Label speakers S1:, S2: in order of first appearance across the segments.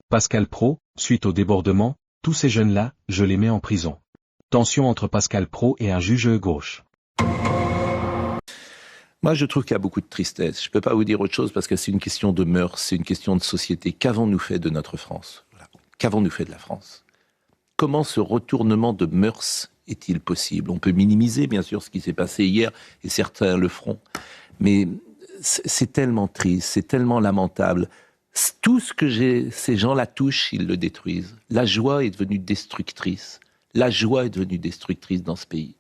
S1: Pascal Praud, suite au débordement, tous ces jeunes-là, je les mets en prison. Tension entre Pascal Praud et un juge gauche.
S2: Moi, je trouve qu'il y a beaucoup de tristesse. Je ne peux pas vous dire autre chose parce que c'est une question de mœurs, c'est une question de société. Qu'avons-nous fait de notre France ? Voilà. Qu'avons-nous fait de la France ? Comment ce retournement de mœurs est-il possible ? On peut minimiser, bien sûr, ce qui s'est passé hier, et certains le feront. Mais c'est tellement triste, c'est tellement lamentable. Tout ce que ces gens la touchent, ils le détruisent. La joie est devenue destructrice. La joie est devenue destructrice dans ce pays.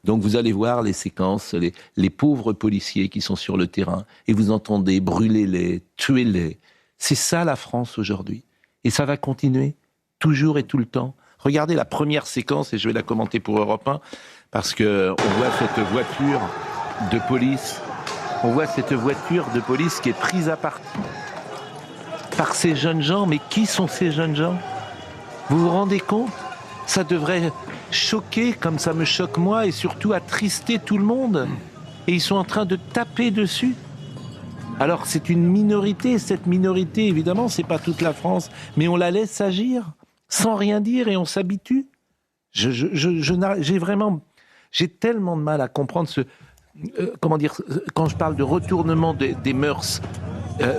S2: Donc vous allez voir les séquences, les pauvres policiers qui sont sur le terrain, et vous entendez brûlez-les, tuez-les. C'est ça la France aujourd'hui. Et ça va continuer, toujours et tout le temps. Regardez la première séquence, et je vais la commenter pour Europe 1, parce qu'on voit cette voiture de police. On voit cette voiture de police qui est prise à partie par ces jeunes gens. Mais qui sont ces jeunes gens ? Vous vous rendez compte ? Ça devrait choquer comme ça me choque moi et surtout attrister tout le monde. Et ils sont en train de taper dessus. Alors c'est une minorité, cette minorité évidemment c'est pas toute la France, mais on la laisse agir sans rien dire et on s'habitue. J'ai tellement de mal à comprendre quand je parle de retournement des mœurs.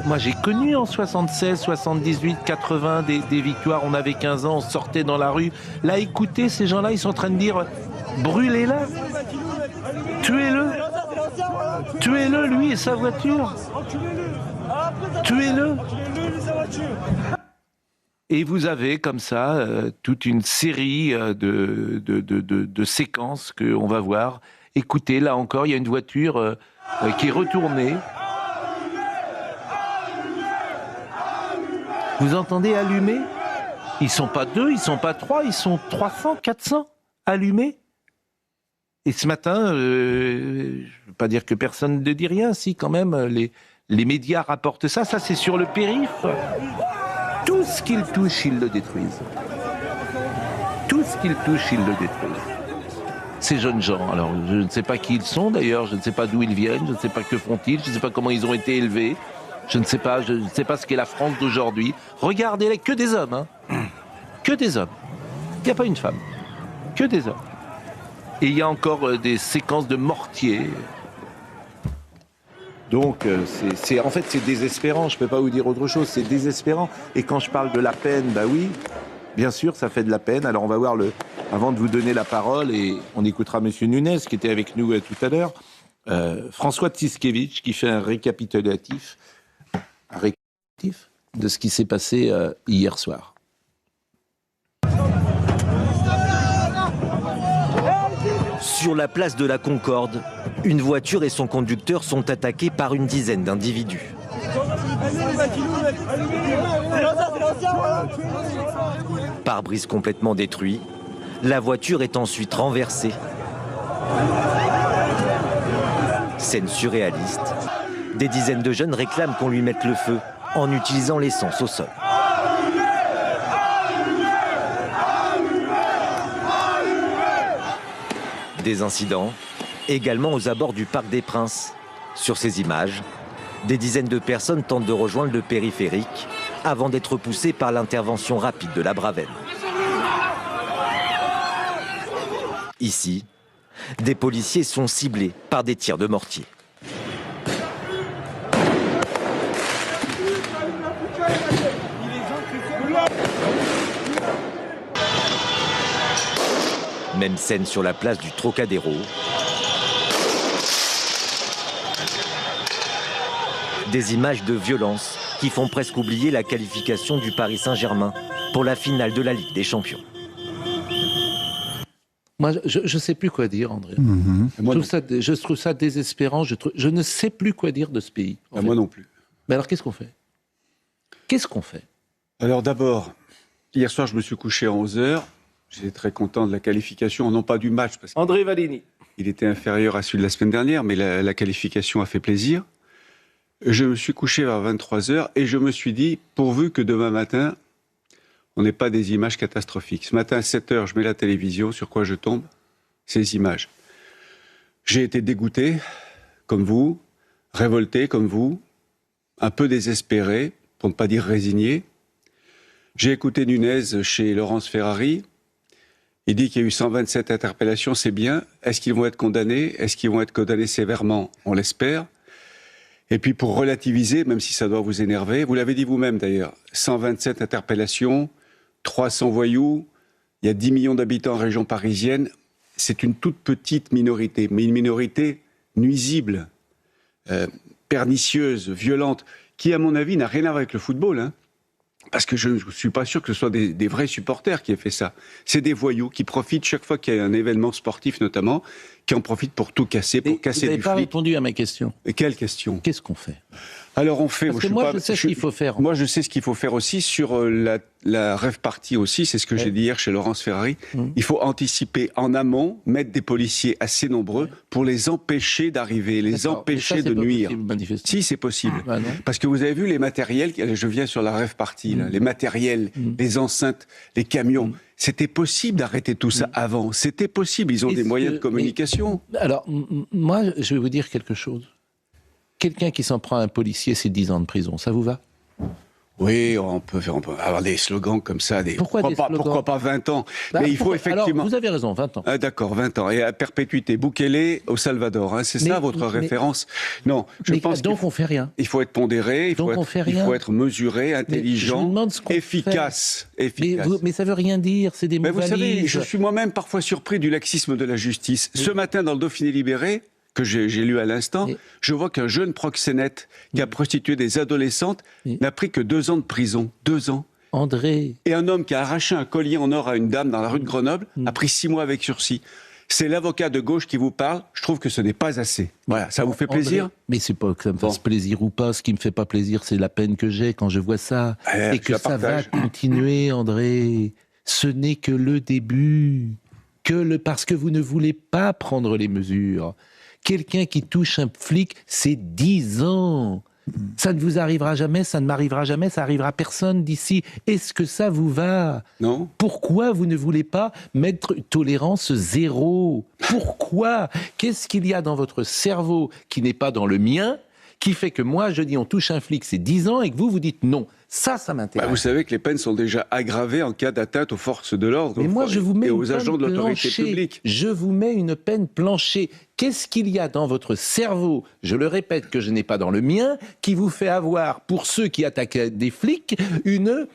S2: Moi, j'ai connu en 76, 78, 80 des victoires. On avait 15 ans, on sortait dans la rue. Là, écoutez, ces gens-là, ils sont en train de dire « Brûlez-la, tuez-le, tuez-le, lui et sa voiture, tuez-le ». Et vous avez comme ça toute une série de séquences qu'on va voir. Écoutez, là encore, il y a une voiture qui est retournée. Vous entendez allumer ? Ils ne sont pas 2, ils ne sont pas 3, ils sont 300, 400 allumés. Et ce matin, je ne veux pas dire que personne ne dit rien, si quand même, les médias rapportent ça. Ça, c'est sur le périph'. Tout ce qu'ils touchent, ils le détruisent. Tout ce qu'ils touchent, ils le détruisent. Ces jeunes gens, alors je ne sais pas qui ils sont d'ailleurs, je ne sais pas d'où ils viennent, je ne sais pas que font-ils, je ne sais pas comment ils ont été élevés. Je ne sais pas ce qu'est la France d'aujourd'hui. Regardez-les, que des hommes, hein. Que des hommes. Il n'y a pas une femme. Que des hommes. Et il y a encore des séquences de mortiers. Donc, en fait, c'est désespérant. Je ne peux pas vous dire autre chose. C'est désespérant. Et quand je parle de la peine, bah oui, bien sûr, ça fait de la peine. Alors, on va voir avant de vous donner la parole, et on écoutera M. Nunez, qui était avec nous tout à l'heure, François Tsiskevitch, qui fait un récapitulatif de ce qui s'est passé hier soir.
S3: Sur la place de la Concorde, une voiture et son conducteur sont attaqués par une dizaine d'individus. Pare-brise complètement détruit, la voiture est ensuite renversée. Scène surréaliste. Des dizaines de jeunes réclament qu'on lui mette le feu en utilisant l'essence au sol. Des incidents, également aux abords du Parc des Princes. Sur ces images, des dizaines de personnes tentent de rejoindre le périphérique avant d'être poussées par l'intervention rapide de la Bravenne. Ici, des policiers sont ciblés par des tirs de mortier. Même scène sur la place du Trocadéro. Des images de violence qui font presque oublier la qualification du Paris Saint-Germain pour la finale de la Ligue des Champions.
S2: Moi, je ne sais plus quoi dire, André. Je trouve ça désespérant. Je ne sais plus quoi dire de ce pays.
S4: Moi non plus.
S2: Mais alors, qu'est-ce qu'on fait ? Qu'est-ce qu'on fait ?
S4: Alors d'abord, hier soir, je me suis couché à 11h. J'étais très content de la qualification, non pas du match, parce
S2: André Vallini.
S4: qu'il était inférieur à celui de la semaine dernière, mais la qualification a fait plaisir. Je me suis couché vers 23h et je me suis dit, pourvu que demain matin, on n'ait pas des images catastrophiques. Ce matin à 7h, je mets la télévision, sur quoi je tombe ? Ces images. J'ai été dégoûté, comme vous, révolté, comme vous, un peu désespéré, pour ne pas dire résigné. J'ai écouté Nunez chez Laurence Ferrari. Il dit qu'il y a eu 127 interpellations, c'est bien. Est-ce qu'ils vont être condamnés? Est-ce qu'ils vont être condamnés sévèrement? On l'espère. Et puis pour relativiser, même si ça doit vous énerver, vous l'avez dit vous-même d'ailleurs, 127 interpellations, 300 voyous, il y a 10 millions d'habitants en région parisienne. C'est une toute petite minorité, mais une minorité nuisible, pernicieuse, violente, qui à mon avis n'a rien à voir avec le football, hein. Parce que je ne suis pas sûr que ce soit des vrais supporters qui aient fait ça. C'est des voyous qui profitent, chaque fois qu'il y a un événement sportif notamment, qui en profitent pour tout casser, pour casser du flic.
S5: Vous n'avez pas répondu à ma question.
S4: Et quelle question?
S5: Qu'est-ce qu'on fait?
S4: Alors on fait...
S5: Parce que moi, je sais ce qu'il faut faire.
S4: Moi, je sais ce qu'il faut faire aussi sur la rêve partie aussi, c'est ce que j'ai dit hier chez Laurence Ferrari. Il faut anticiper en amont, mettre des policiers assez nombreux pour les empêcher d'arriver, les empêcher de nuire. Si, c'est possible. Parce que vous avez vu les matériels, je viens sur la rêve partie, là, les matériels, les enceintes, les camions. C'était possible d'arrêter tout ça avant. C'était possible. Ils ont des moyens de communication.
S5: Alors, moi, je vais vous dire quelque chose. Quelqu'un qui s'en prend à un policier, c'est 10 ans de prison. Ça vous va?
S4: Oui, on peut avoir des slogans comme ça. Pourquoi pas 20 ans? Mais il faut effectivement...
S5: Alors, vous avez raison, 20 ans.
S4: Ah, d'accord, 20 ans. Et à perpétuité. Bukele au Salvador, hein, c'est ça votre référence? Non, je pense
S5: donc on fait rien.
S4: Il faut être pondéré, il faut être mesuré, intelligent, efficace.
S5: Mais ça veut rien dire, c'est des mots valises. Vous savez,
S4: je suis moi-même parfois surpris du laxisme de la justice. Ce matin, dans le Dauphiné libéré, que j'ai lu à l'instant, je vois qu'un jeune proxénète qui a prostitué des adolescentes n'a pris que 2 ans de prison. 2 ans.
S5: André.
S4: Et un homme qui a arraché un collier en or à une dame dans la rue de Grenoble a pris 6 mois avec sursis. C'est l'avocat de gauche qui vous parle. Je trouve que ce n'est pas assez. Voilà, ça vous fait plaisir?
S5: André, mais c'est pas que ça me fasse plaisir ou pas. Ce qui me fait pas plaisir, c'est la peine que j'ai quand je vois ça. Et que ça va continuer, André. Ce n'est que le début. Parce que vous ne voulez pas prendre les mesures. Quelqu'un qui touche un flic, c'est 10 ans. Ça ne vous arrivera jamais, ça ne m'arrivera jamais, ça arrivera à personne d'ici. Est-ce que ça vous va?
S4: Non.
S5: Pourquoi vous ne voulez pas mettre tolérance zéro? Pourquoi? Qu'est-ce qu'il y a dans votre cerveau qui n'est pas dans le mien, qui fait que moi, je dis on touche un flic, c'est 10 ans, et que vous dites non? Ça m'intéresse.
S4: Vous savez que les peines sont déjà aggravées en cas d'atteinte aux forces de l'ordre et aux agents de l'autorité publique.
S5: Je vous mets une peine planchée. Qu'est-ce qu'il y a dans votre cerveau, je le répète que je n'ai pas dans le mien, qui vous fait avoir, pour ceux qui attaquent des flics, une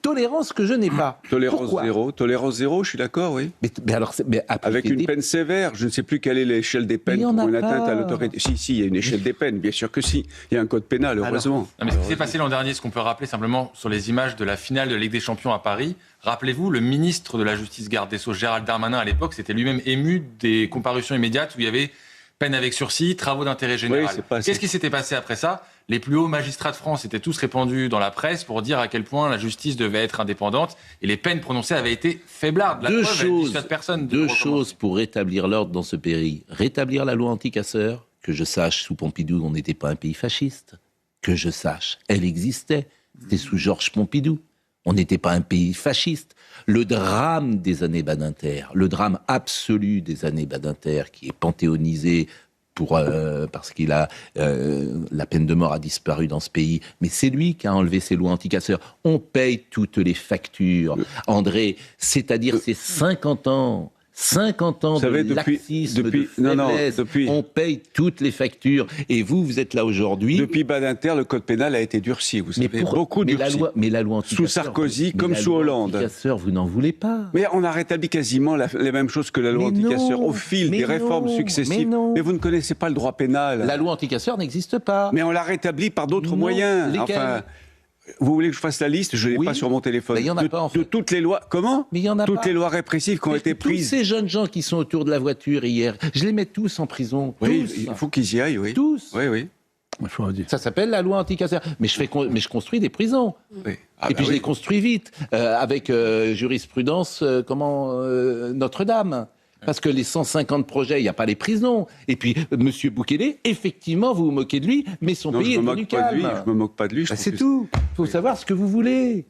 S5: tolérance que je n'ai pas?
S4: Tolérance zéro, je suis d'accord, oui. Avec une peine sévère, je ne sais plus quelle est l'échelle des peines pour une atteinte à l'autorité. Si, il y a une échelle des peines, bien sûr que si. Il y a un code pénal, heureusement.
S6: Non, mais ce qui s'est passé l'an dernier, ce qu'on peut rappeler simplement sur les images de la finale de la Ligue des Champions à Paris, rappelez-vous, le ministre de la Justice, garde des Sceaux, Gérald Darmanin, à l'époque, s'était lui-même ému des comparutions immédiates où il y avait peine avec sursis, travaux d'intérêt général. Qu'est-ce qui s'était passé après ça? Les plus hauts magistrats de France étaient tous répandus dans la presse pour dire à quel point la justice devait être indépendante et les peines prononcées avaient été faiblardes.
S5: Deux choses pour rétablir l'ordre dans ce pays. Rétablir la loi anti-casseurs, que je sache, sous Pompidou, on n'était pas un pays fasciste. Que je sache, elle existait. C'était sous Georges Pompidou. On n'était pas un pays fasciste. Le drame des années Badinter, le drame absolu des années Badinter, qui est panthéonisé parce qu'il a la peine de mort a disparu dans ce pays, mais c'est lui qui a enlevé ces lois anti-casseurs. On paye toutes les factures, André, c'est-à-dire ces 50 ans de laxisme, de faiblesse. On paye toutes les factures. Et vous êtes là aujourd'hui.
S4: Depuis Badinter, le code pénal a été durci. Vous savez, beaucoup durci.
S5: Mais la loi anti-casseurs,
S4: sous Sarkozy comme sous Hollande.
S5: La loi anti-casseurs, vous n'en voulez pas.
S4: Mais on a rétabli quasiment les mêmes choses que la loi anti-casseurs au fil des réformes successives. Mais vous ne connaissez pas le droit pénal.
S5: La loi anti-casseurs n'existe pas.
S4: Mais on l'a rétabli par d'autres moyens.
S5: Lesquels?
S4: Vous voulez que je fasse la liste? Je ne l'ai pas sur mon téléphone.
S5: Il y en a pas, en fait.
S4: De toutes les lois. Comment?
S5: Mais il y en a
S4: toutes
S5: pas.
S4: Les lois répressives qui ont été prises.
S5: Tous ces jeunes gens qui sont autour de la voiture hier, je les mets tous en prison.
S4: Oui,
S5: tous.
S4: il faut qu'ils y aillent, oui.
S5: Tous.
S4: Oui.
S5: Ça s'appelle la loi anti-casseurs. Mais je construis des prisons.
S4: Oui.
S5: Et puis je les construis vite, avec jurisprudence, Notre-Dame. Parce que les 150 projets, il n'y a pas les prisons. Et puis, M. Boukele, effectivement, vous vous moquez de lui, mais son pays est devenu calme.
S4: Je me moque pas de lui.
S5: C'est tout. Il faut savoir ce que vous voulez.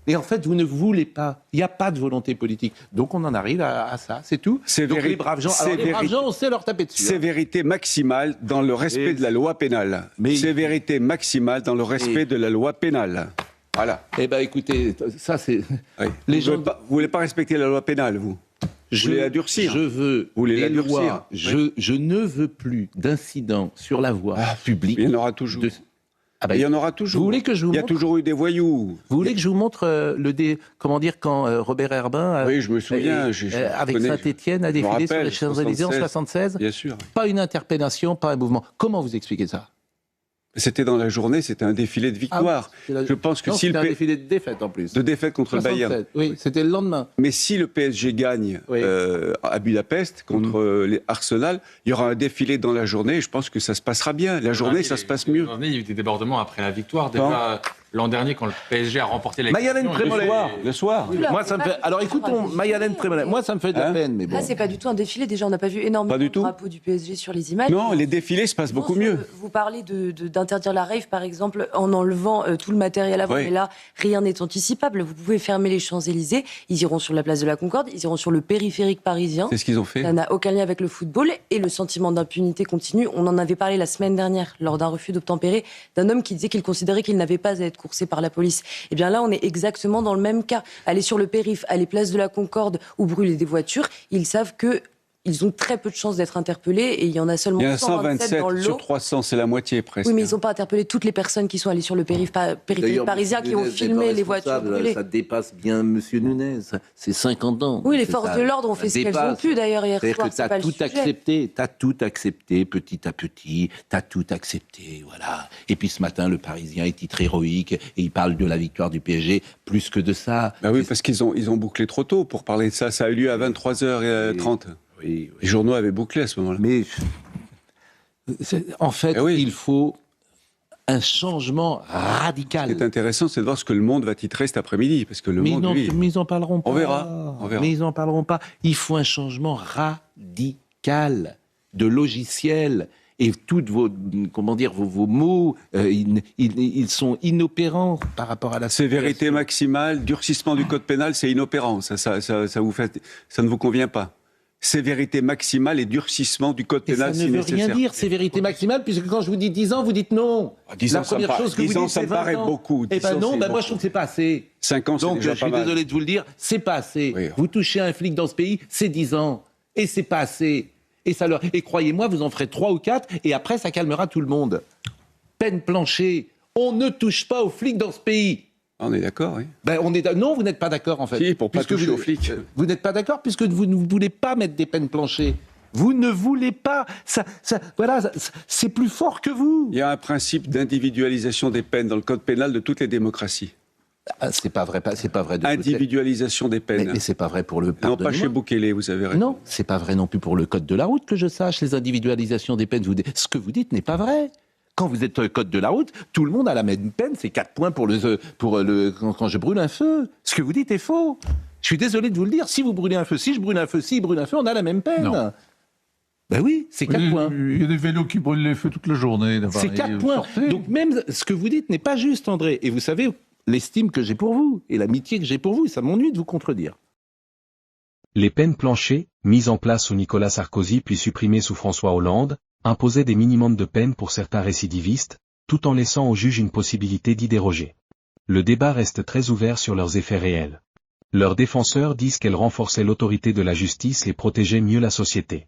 S5: Et en fait, vous ne voulez pas. Il n'y a pas de volonté politique. Donc, on en arrive à ça, c'est tout. Donc, les braves gens, on sait leur taper dessus.
S4: Sévérité maximale dans le respect de la loi pénale. Sévérité maximale dans le respect de la loi pénale. Voilà.
S5: Eh ben, écoutez, ça c'est...
S4: Oui.
S5: Les
S4: Vous
S5: gens...
S4: ne voulez pas respecter la loi pénale, vous voulez la durcir.
S5: Je veux
S4: Vous voulez
S5: les
S4: la durcir.
S5: lois. Je ne veux plus d'incidents sur la voie publique.
S4: Il y en aura toujours.
S5: Ah ben,
S4: Il y en aura toujours.
S5: Vous voulez que je vous
S4: Il y a
S5: montre...
S4: toujours eu des voyous.
S5: Vous voulez que je vous montre comment dire, quand Robert Herbin,
S4: Oui, je me souviens.
S5: avec Saint-Étienne, a défilé sur les Champs-Élysées en 76?
S4: Bien sûr.
S5: Pas une interpellation, pas un mouvement. Comment vous expliquez ça?
S4: C'était dans la journée, c'était un défilé de victoire. Je pense que si
S5: c'était un défilé de défaite en plus.
S4: de défaite contre le Bayern.
S5: Oui, c'était le lendemain.
S4: Mais si le PSG gagne à Budapest contre les Arsenal, il y aura un défilé dans la journée et je pense que ça se passera bien. La journée, ça se passe mieux.
S6: Il y a eu des débordements après la victoire. Déjà, l'an dernier, quand le PSG a remporté la
S5: Mayalène Prémollet.
S4: Le soir.
S5: Moi, ça me fait... Alors écoutons, Mayalène Prémollet. Moi, ça me fait de la peine, mais bon.
S7: Là, c'est pas du tout un défilé. Déjà, on n'a pas vu énormément de drapeaux du PSG sur les images.
S4: Non, les défilés se passent beaucoup mieux.
S7: Vous parlez d'interdire la rave, par exemple, en enlevant tout le matériel avant. Mais là, rien n'est anticipable. Vous pouvez fermer les Champs-Élysées. Ils iront sur la place de la Concorde. Ils iront sur le périphérique parisien.
S4: C'est ce qu'ils ont fait.
S7: Ça n'a aucun lien avec le football. Et le sentiment d'impunité continue. On en avait parlé la semaine dernière, lors d'un refus d'obtempérer, d'un homme qui disait qu'il considérait qu'il n'avait pas à être coursé par la police. Et bien là, on est exactement dans le même cas. Aller sur le périph', aller place de la Concorde ou brûler des voitures, ils savent que ils ont très peu de chances d'être interpellés et il y en a seulement 127 dans le lot.
S4: Sur 300, c'est la moitié presque.
S7: Oui, mais ils n'ont pas interpellé toutes les personnes qui sont allées sur le périphérique parisien, qui ont filmé les voitures brûlées.
S5: Ça dépasse bien M. Nunez. C'est 50 ans.
S7: Oui, les forces de l'ordre ont fait ce qu'elles ont pu d'ailleurs hier soir.
S5: Tu as tout accepté. Tu as tout accepté petit à petit. Tu as tout accepté. Voilà. Et puis ce matin, le Parisien est titre héroïque et il parle de la victoire du PSG plus que de ça.
S4: Bah oui, parce qu'ils ont bouclé trop tôt pour parler de ça. Ça a eu lieu à 23h30. Oui. Les journaux avaient bouclé à ce moment-là.
S5: Mais en fait, il faut un changement radical.
S4: Ce qui est intéressant, c'est de voir ce que Le Monde va titrer cet après-midi, parce que Le Monde, lui...
S5: Mais ils n'en parleront pas.
S4: On verra.
S5: Mais ils n'en parleront pas. Il faut un changement radical de logiciel. Et toutes vos mots, ils sont inopérants par rapport à la
S4: sévérité maximale, durcissement du code pénal, c'est inopérant. Ça ne vous convient pas. Sévérité maximale et durcissement du code pénal si nécessaire.
S5: Ça ne veut rien dire, sévérité maximale, puisque quand je vous dis 10 ans, vous dites non.
S4: 10 ans, la première chose que vous dites, ça me paraît beaucoup.
S5: Eh ben non, moi je trouve que c'est pas assez.
S4: 5 ans, c'est déjà pas mal.
S5: Donc je suis désolé de vous le dire, c'est pas assez. Oui. Vous touchez un flic dans ce pays, c'est 10 ans. Et c'est pas assez. Et croyez-moi, vous en ferez 3 ou 4, et après ça calmera tout le monde. Peine plancher. On ne touche pas aux flics dans ce pays.
S4: On est d'accord, oui.
S5: Non, vous n'êtes pas d'accord, en fait.
S4: Si, pour pas toucher aux flics.
S5: Vous n'êtes pas d'accord, puisque vous ne voulez pas mettre des peines planchées. Vous ne voulez pas. C'est plus fort que vous.
S4: Il y a un principe d'individualisation des peines dans le code pénal de toutes les démocraties.
S5: C'est pas vrai.
S4: Individualisation des peines.
S5: Mais c'est pas vrai pour le.
S4: Non, pas chez Bukele, vous avez raison.
S5: Non, c'est pas vrai non plus pour le code de la route, que je sache. Les individualisations des peines, ce que vous dites n'est pas vrai. Quand vous êtes code de la route, tout le monde a la même peine, c'est 4 points quand je brûle un feu. Ce que vous dites est faux. Je suis désolé de vous le dire. Si vous brûlez un feu, si je brûle un feu, s'il brûle un feu, on a la même peine.
S8: Non.
S5: Ben oui, c'est 4 points.
S8: Il y a des vélos qui brûlent les feux toute la journée.
S5: C'est 4 points. Donc même ce que vous dites n'est pas juste, André. Et vous savez l'estime que j'ai pour vous et l'amitié que j'ai pour vous. Et ça m'ennuie de vous contredire.
S1: Les peines planchées, mises en place sous Nicolas Sarkozy puis supprimées sous François Hollande, imposaient des minimums de peine pour certains récidivistes, tout en laissant aux juges une possibilité d'y déroger. Le débat reste très ouvert sur leurs effets réels. Leurs défenseurs disent qu'elles renforçaient l'autorité de la justice et protégeaient mieux la société.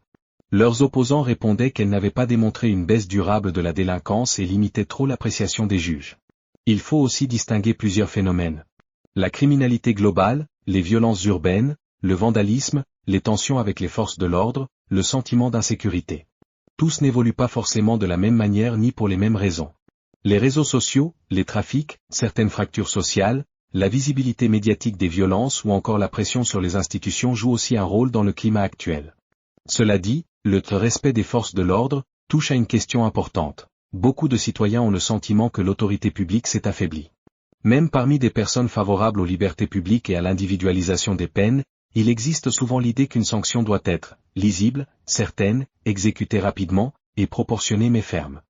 S1: Leurs opposants répondaient qu'elles n'avaient pas démontré une baisse durable de la délinquance et limitaient trop l'appréciation des juges. Il faut aussi distinguer plusieurs phénomènes. La criminalité globale, les violences urbaines, le vandalisme, les tensions avec les forces de l'ordre, le sentiment d'insécurité. Tous n'évoluent pas forcément de la même manière ni pour les mêmes raisons. Les réseaux sociaux, les trafics, certaines fractures sociales, la visibilité médiatique des violences ou encore la pression sur les institutions jouent aussi un rôle dans le climat actuel. Cela dit, le respect des forces de l'ordre touche à une question importante. Beaucoup de citoyens ont le sentiment que l'autorité publique s'est affaiblie. Même parmi des personnes favorables aux libertés publiques et à l'individualisation des peines, il existe souvent l'idée qu'une sanction doit être lisible, certaine, exécutée rapidement, et proportionnée mais ferme.